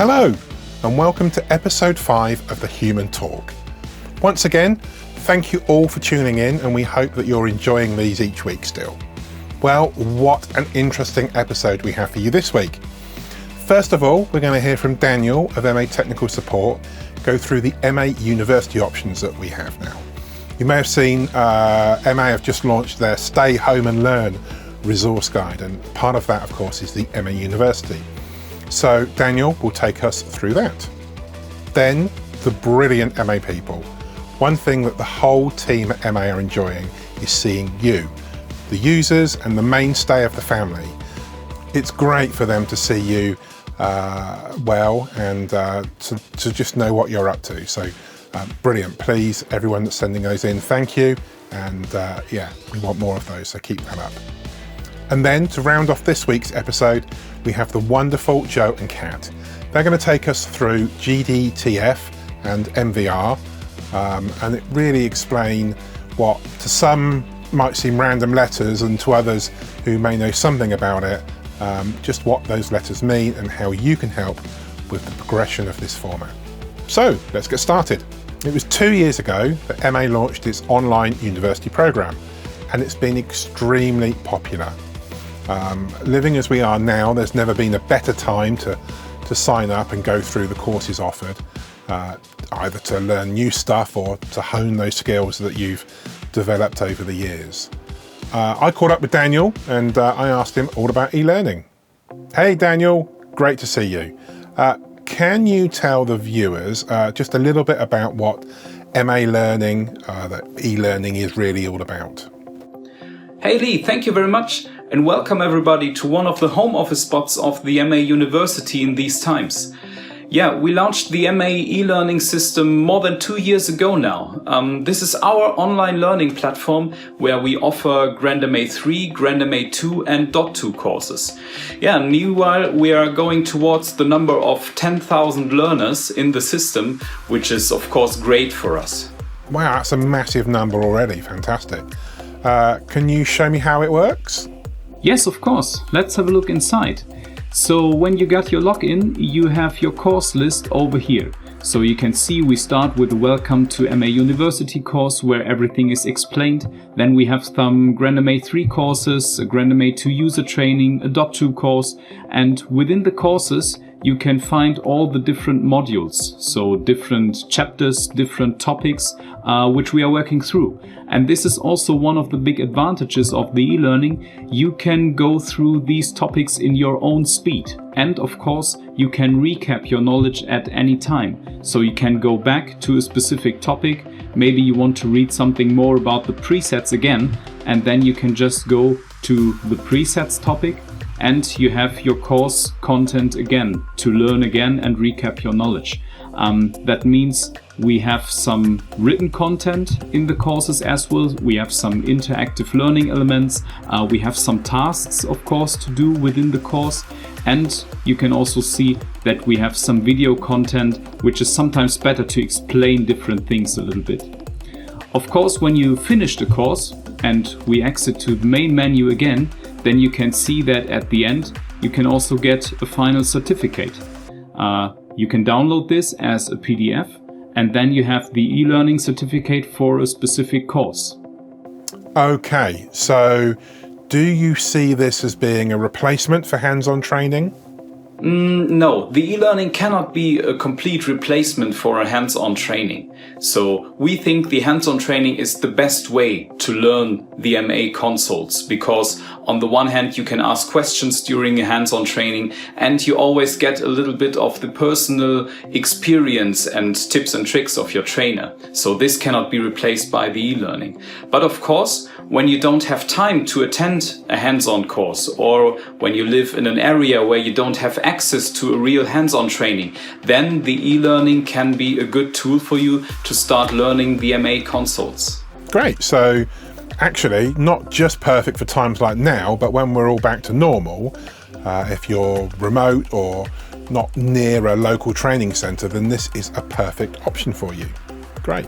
Hello, and welcome to episode 5 of the huMAn Talk. Once again, thank you all for tuning in, and we hope that you're enjoying these each week still. Well, what an interesting episode we have for you this week. First of all, we're going to hear from Daniel of MA Technical Support go through the MA University options that we have now. You may have seen MA have just launched their Stay Home and Learn resource guide, and part of that, of course, is the MA University. So Daniel will take us through that. Then the brilliant MA people. One thing that the whole team at MA are enjoying is seeing you, the users and the mainstay of the family. It's great for them to see you well and to just know what you're up to. So brilliant. Please, everyone that's sending those in, thank you. And yeah, we want more of those, so keep that up. And then to round off this week's episode, we have the wonderful Joe and Kat. They're going to take us through GDTF and MVR and it really explain what to some might seem random letters and to others who may know something about it, just what those letters mean and how you can help with the progression of this format. So let's get started. It was 2 years ago that MA launched its online university program, and it's been extremely popular. Living as we are now, there's never been a better time to sign up and go through the courses offered, either to learn new stuff or to hone those skills that you've developed over the years. I caught up with Daniel and I asked him all about e-learning. Hey Daniel, great to see you. Can you tell the viewers just a little bit about what MA learning, that e-learning is really all about? Hey Lee, thank you very much. And welcome everybody to one of the home office spots of the MA University in these times. Yeah, we launched the MA e-learning system more than 2 years ago now. This is our online learning platform where we offer GrandMA 3, GrandMA 2 and .2 courses. Yeah, meanwhile we are going towards the number of 10,000 learners in the system, which is of course great for us. Wow, that's a massive number already, fantastic. Can you show me how it works? Yes, of course. Let's have a look inside. So when you got your login, you have your course list over here. So you can see we start with the Welcome to MA University course where everything is explained. Then we have some GrandMA 3 courses, a GrandMA 2 user training, a .2 course, and within the courses you can find all the different modules, so different chapters, different topics, which we are working through. And this is also one of the big advantages of the e-learning. You can go through these topics in your own speed. And of course, you can recap your knowledge at any time. So you can go back to a specific topic. Maybe you want to read something more about the presets again, and then you can just go to the presets topic and you have your course content again to learn again and recap your knowledge. That means we have some written content in the courses as well. We have some interactive learning elements. We have some tasks, of course, to do within the course. And you can also see that we have some video content, which is sometimes better to explain different things a little bit. Of course, when you finish the course and we exit to the main menu again, then you can see that at the end, you can also get a final certificate. You can download this as a PDF, and then you have the e-learning certificate for a specific course. Okay, so do you see this as being a replacement for hands-on training? No, the e-learning cannot be a complete replacement for a hands-on training. So we think the hands-on training is the best way to learn the MA consoles, because on the one hand you can ask questions during a hands-on training and you always get a little bit of the personal experience and tips and tricks of your trainer. So this cannot be replaced by the e-learning. But of course, when you don't have time to attend a hands-on course, or when you live in an area where you don't have access to a real hands-on training, then the e-learning can be a good tool for you to start learning the MA consoles. Great. So actually not just perfect for times like now, but when we're all back to normal, if you're remote or not near a local training centre, then this is a perfect option for you. Great.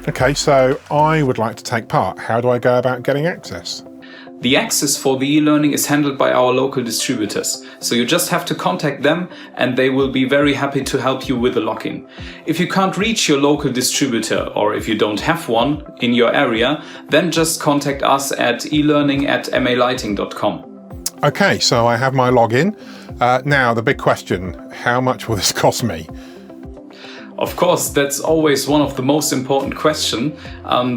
Okay, so I would like to take part. How do I go about getting access? The access for the e-learning is handled by our local distributors, so you just have to contact them and they will be very happy to help you with the login. If you can't reach your local distributor or if you don't have one in your area, then just contact us at elearning@malighting.com. Okay, so I have my login. Now the big question, how much will this cost me? Of course, that's always one of the most important questions,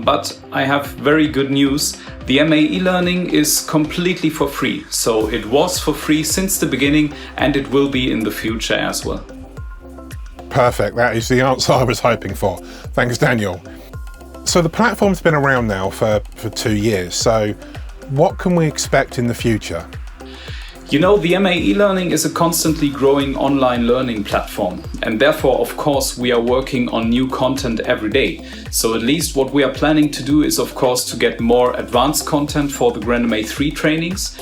but I have very good news. The MA e-learning is completely for free. So it was for free since the beginning and it will be in the future as well. Perfect, that is the answer I was hoping for. Thanks, Daniel. So the platform's been around now for 2 years, so what can we expect in the future? You know, the MA e-learning is a constantly growing online learning platform, and therefore, of course, we are working on new content every day. So at least what we are planning to do is, of course, to get more advanced content for the GrandMA 3 trainings.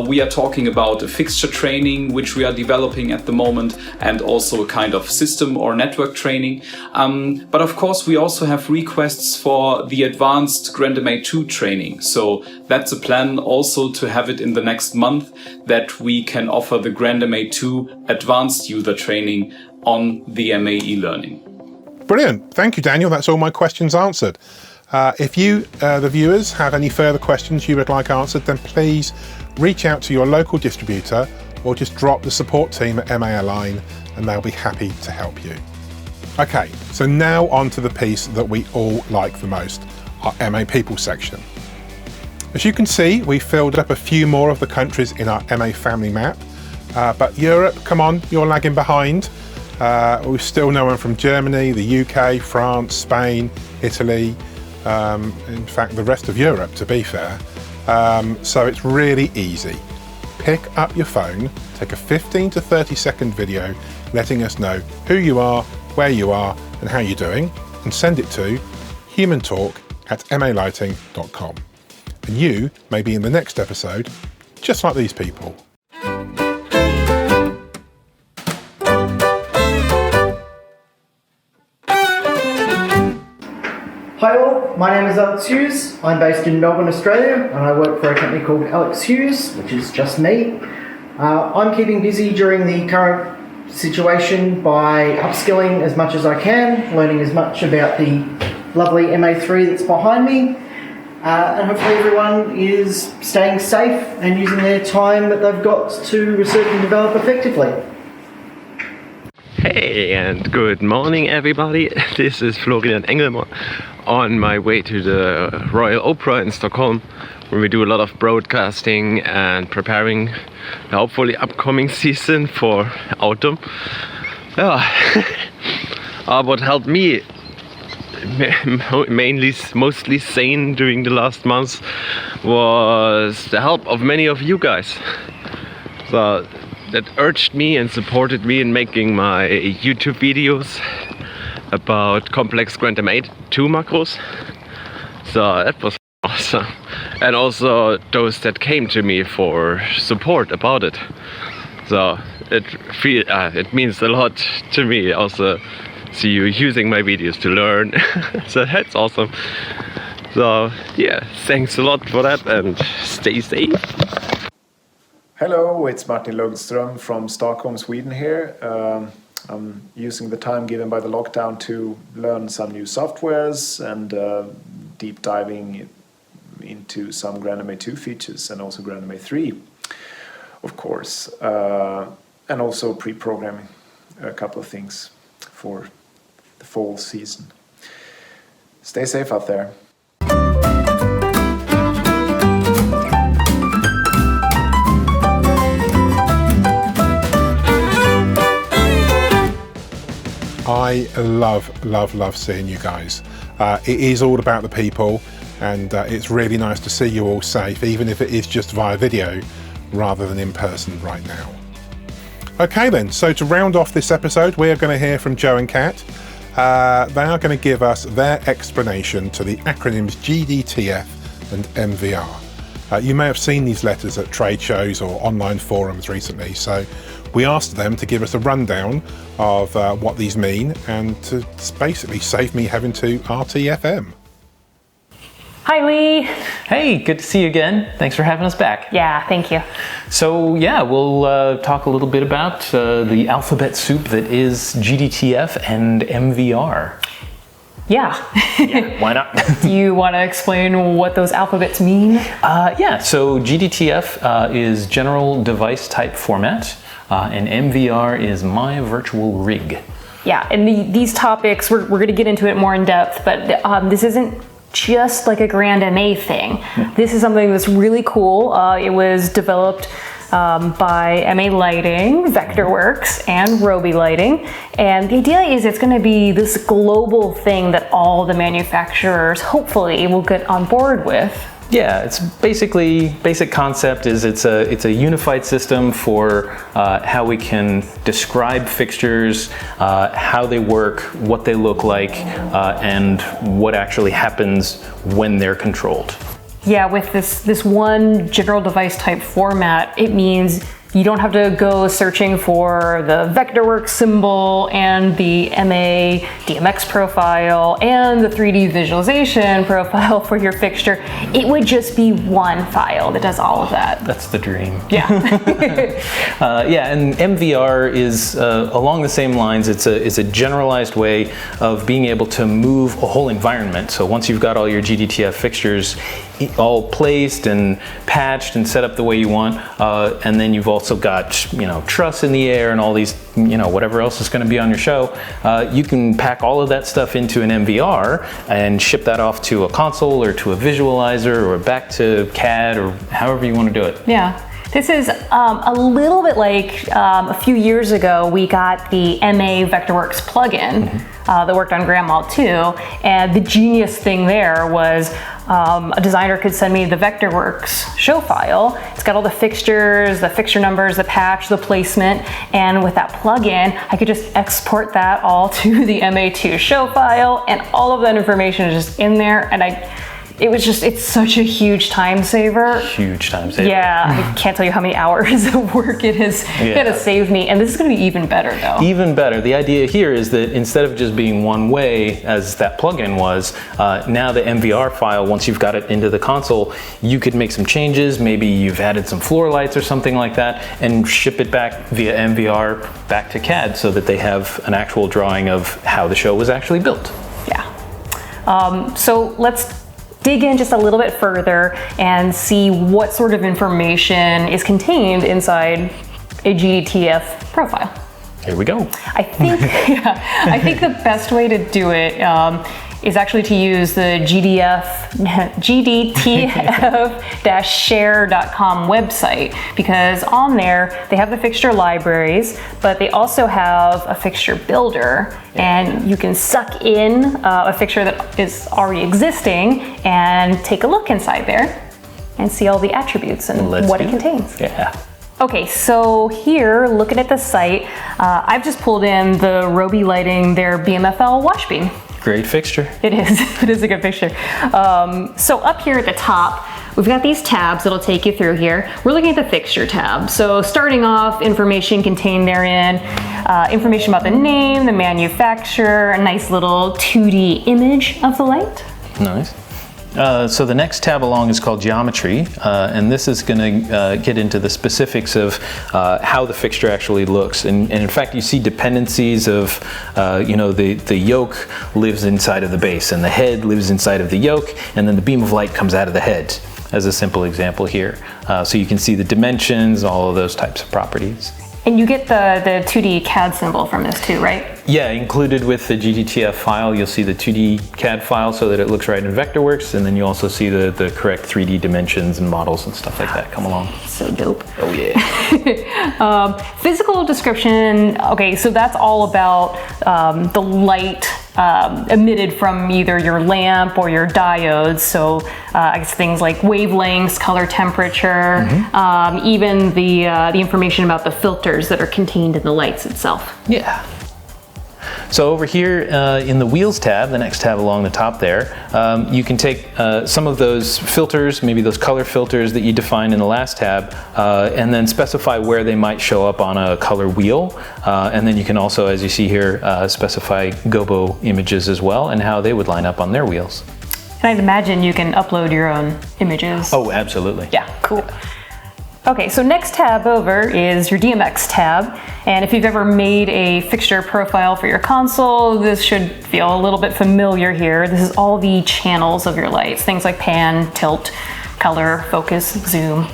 We are talking about a fixture training, which we are developing at the moment, and also a kind of system or network training. But of course, we also have requests for the advanced GrandMA 2 training. So that's a plan also to have it in the next month, that we can offer the GrandMA 2 advanced user training on the MA e-learning. Brilliant. Thank you, Daniel. That's all my questions answered. If you, the viewers, have any further questions you would like answered, then please reach out to your local distributor or just drop the support team at MA Align and they'll be happy to help you. Okay, so now on to the piece that we all like the most, our MA People section. As you can see, we filled up a few more of the countries in our MA family map, but Europe, come on, you're lagging behind. We've still no one from Germany, the UK, France, Spain, Italy, in fact the rest of Europe to be fair. So it's really easy. Pick up your phone, take a 15 to 30 second video letting us know who you are, where you are and how you're doing, and send it to humantalk@malighting.com. And you may be in the next episode, just like these people. Hi all, my name is Alex Hughes. I'm based in Melbourne, Australia, and I work for a company called Alex Hughes, which is just me. I'm keeping busy during the current situation by upskilling as much as I can, learning as much about the lovely MA3 that's behind me, and hopefully everyone is staying safe and using their time that they've got to research and develop effectively. Hey and good morning everybody, this is Florian Engelmann on my way to the Royal Opera in Stockholm, where we do a lot of broadcasting and preparing the hopefully upcoming season for autumn. What helped me mostly sane during the last months was the help of many of you guys. So that urged me and supported me in making my YouTube videos about complex GrandMA 2 macros. So that was awesome. And also those that came to me for support about it. So it means a lot to me also see you using my videos to learn. So that's awesome. So yeah, thanks a lot for that and stay safe. Hello, it's Martin Lundström from Stockholm, Sweden here. I'm using the time given by the lockdown to learn some new softwares and deep diving into some GrandMA 2 features and also GrandMA 3, of course, and also pre-programming a couple of things for the fall season. Stay safe out there. I love seeing you guys. It is all about the people, and it's really nice to see you all safe, even if it is just via video rather than in person right now. Okay then, so to round off this episode, we're going to hear from Joe and Kat. They are going to give us their explanation to the acronyms GDTF and MVR. You may have seen these letters at trade shows or online forums recently, so we asked them to give us a rundown of what these mean and to basically save me having to RTFM. Hi, Lee. Hey, good to see you again. Thanks for having us back. Yeah, thank you. So yeah, we'll talk a little bit about the alphabet soup that is GDTF and MVR. Yeah. Yeah, why not? Do you want to explain what those alphabets mean? Yeah, so GDTF is General Device Type Format, and MVR is My Virtual Rig. Yeah, and these topics, we're going to get into it more in depth, but this isn't just like a grand MA thing. This is something that's really cool. It was developed by MA Lighting, Vectorworks, and Roby Lighting. And the idea is it's going to be this global thing that all the manufacturers hopefully will get on board with. Yeah, it's basic concept is it's a unified system for how we can describe fixtures, how they work, what they look like, and what actually happens when they're controlled. Yeah, with this one general device type format, it means you don't have to go searching for the Vectorworks symbol and the MA DMX profile and the 3D visualization profile for your fixture. It would just be one file that does all of that. That's the dream. Yeah. Yeah, and MVR is along the same lines. It's a generalized way of being able to move a whole environment. So once you've got all your GDTF fixtures all placed and patched and set up the way you want, and then you've also got truss in the air and all these whatever else is going to be on your show, you can pack all of that stuff into an MVR and ship that off to a console or to a visualizer or back to CAD or however you want to do it. Yeah. This is a little bit like a few years ago we got the MA Vectorworks plugin that worked on Grandma 2, and the genius thing there was a designer could send me the Vectorworks show file. It's got all the fixtures, the fixture numbers, the patch, the placement, and with that plugin I could just export that all to the MA2 show file, and all of that information is just in there, and it's such a huge time saver. Huge time saver. Yeah, I can't tell you how many hours of work it has saved me, and this is going to be even better though. Even better. The idea here is that instead of just being one way, as that plugin was, now the MVR file, once you've got it into the console, you could make some changes. Maybe you've added some floor lights or something like that, and ship it back via MVR back to CAD so that they have an actual drawing of how the show was actually built. Yeah. So let's dig in just a little bit further and see what sort of information is contained inside a GDTF profile. Here we go. I think the best way to do it is actually to use the GDTF-share.com website, because on there they have the fixture libraries, but they also have a fixture builder, and you can suck in a fixture that is already existing and take a look inside there and see all the attributes and what it contains. Yeah. Okay, so here, looking at the site, I've just pulled in the Roby Lighting, their BMFL wash beam. Great fixture. It is. It is a good fixture. So up here at the top, we've got these tabs that'll take you through here. We're looking at the fixture tab. So starting off, information contained therein, information about the name, the manufacturer, a nice little 2D image of the light. Nice. So the next tab along is called Geometry, and this is going to get into the specifics of how the fixture actually looks. And in fact, you see dependencies of, the yoke lives inside of the base, and the head lives inside of the yoke, and then the beam of light comes out of the head, as a simple example here. So you can see the dimensions, all of those types of properties. And you get the 2D CAD symbol from this too, right? Yeah, included with the GDTF file, you'll see the 2D CAD file so that it looks right in Vectorworks, and then you also see the correct 3D dimensions and models and stuff like that come along. So dope. Oh yeah. Physical description, okay, so that's all about the light emitted from either your lamp or your diodes. So I guess things like wavelengths, color temperature, even the information about the filters that are contained in the lights itself. Yeah. So over here in the Wheels tab, the next tab along the top there, you can take some of those filters, maybe those color filters that you defined in the last tab, and then specify where they might show up on a color wheel. And then you can also, as you see here, specify gobo images as well and how they would line up on their wheels. And I'd imagine you can upload your own images. Oh, absolutely. Yeah, cool. Okay, so next tab over is your DMX tab. And if you've ever made a fixture profile for your console, this should feel a little bit familiar here. This is all the channels of your lights, things like pan, tilt, color, focus, zoom.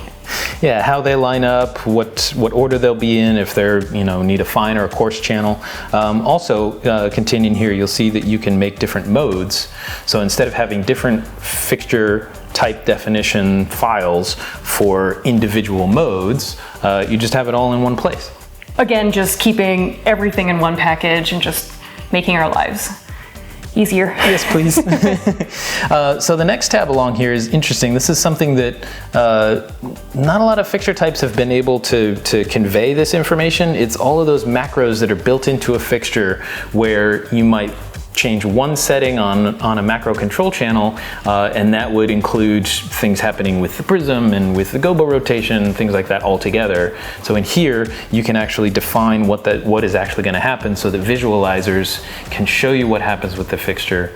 Yeah, how they line up, what order they'll be in, if they're, need a fine or a coarse channel. Also, continuing here, you'll see that you can make different modes. So instead of having different fixture type definition files for individual modes, you just have it all in one place. Again, just keeping everything in one package and just making our lives easier. Yes, please. So the next tab along here is interesting. This is something that not a lot of fixture types have been able to convey this information. It's all of those macros that are built into a fixture where you might change one setting on a macro control channel, and that would include things happening with the prism and with the gobo rotation, things like that all together. So in here, you can actually define what is actually going to happen so that visualizers can show you what happens with the fixture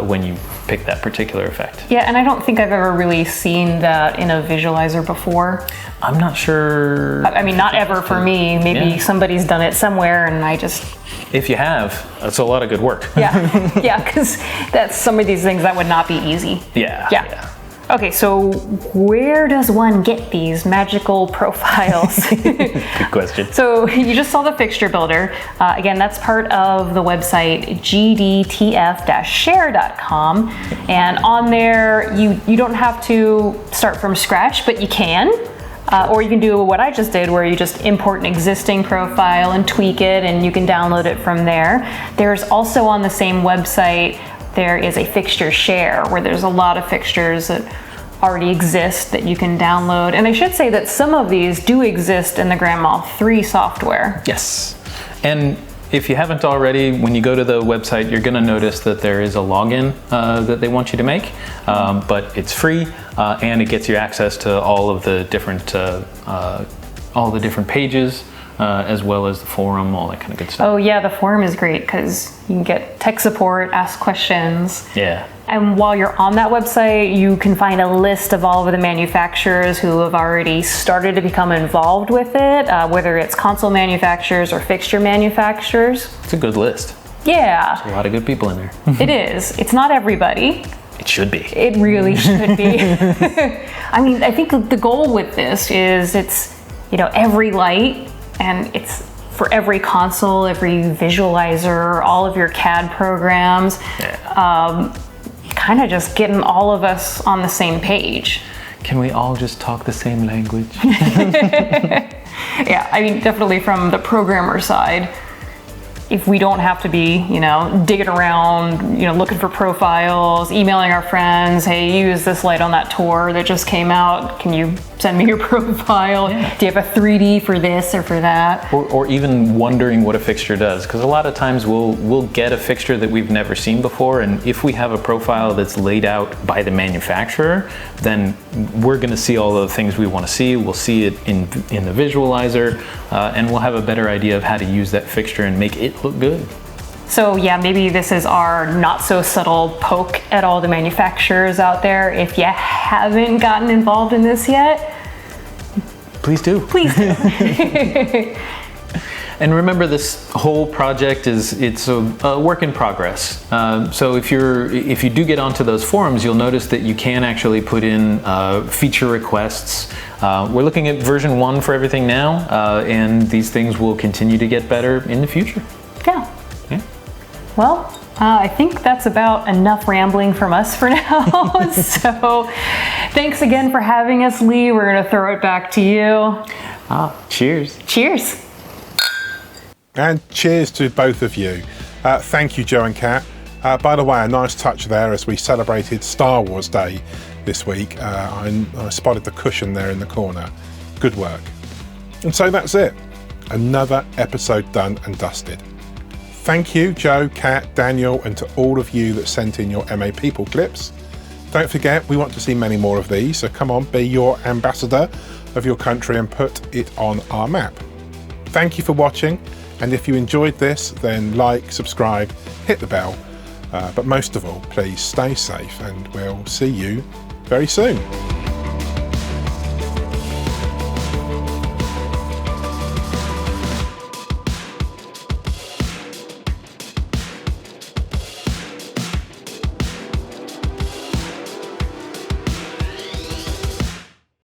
when you pick that particular effect. Yeah, and I don't think I've ever really seen that in a visualizer before. I'm not sure. I mean, not ever for me. Maybe somebody's done it somewhere and I just... If you have, that's a lot of good work. Yeah, because that's some of these things that would not be easy. Yeah. Okay, so where does one get these magical profiles? Good question. So you just saw the fixture builder. Again, that's part of the website GDTF-share.com. And on there, you don't have to start from scratch, but you can. Or you can do what I just did, where you just import an existing profile and tweak it, and you can download it from there. There's also on the same website, there is a fixture share, where there's a lot of fixtures that already exist that you can download. And I should say that some of these do exist in the Grandma 3 software. Yes. And if you haven't already, when you go to the website, you're going to notice that there is a login that they want you to make, but it's free and it gets you access to all of the different pages, as well as the forum, all that kind of good stuff. Oh yeah, the forum is great because you can get tech support, ask questions. Yeah. And while you're on that website, you can find a list of all of the manufacturers who have already started to become involved with it, whether it's console manufacturers or fixture manufacturers. It's a good list. Yeah. There's a lot of good people in there. It is. It's not everybody. It should be. It really should be. I mean, I think the goal with this is it's, every light, and it's for every console, every visualizer, all of your CAD programs. Yeah. Kind of just getting all of us on the same page. Can we all just talk the same language? Yeah, I mean, definitely from the programmer side, if we don't have to be, digging around, looking for profiles, emailing our friends, hey, use this light on that tour that just came out. Can you send me your profile? Yeah. Do you have a 3D for this or for that? Or even wondering what a fixture does, because a lot of times we'll get a fixture that we've never seen before, and if we have a profile that's laid out by the manufacturer, then we're going to see all the things we want to see. We'll see it in the visualizer, and we'll have a better idea of how to use that fixture and make it look good. So yeah, maybe this is our not so subtle poke at all the manufacturers out there. If you haven't gotten involved in this yet, please do. Please do. And remember, this whole project it's a work in progress. So if you do get onto those forums, you'll notice that you can actually put in feature requests. We're looking at version 1 for everything now, and these things will continue to get better in the future. Yeah. Well, I think that's about enough rambling from us for now. So thanks again for having us, Lee. We're going to throw it back to you. Cheers. Cheers. And cheers to both of you. Thank you, Joe and Kat. By the way, a nice touch there as we celebrated Star Wars Day this week. I spotted the cushion there in the corner. Good work. And so that's it. Another episode done and dusted. Thank you, Joe, Kat, Daniel, and to all of you that sent in your MA People clips. Don't forget, we want to see many more of these, so come on, be your ambassador of your country and put it on our map. Thank you for watching, and if you enjoyed this, then like, subscribe, hit the bell, But most of all, please stay safe, and we'll see you very soon.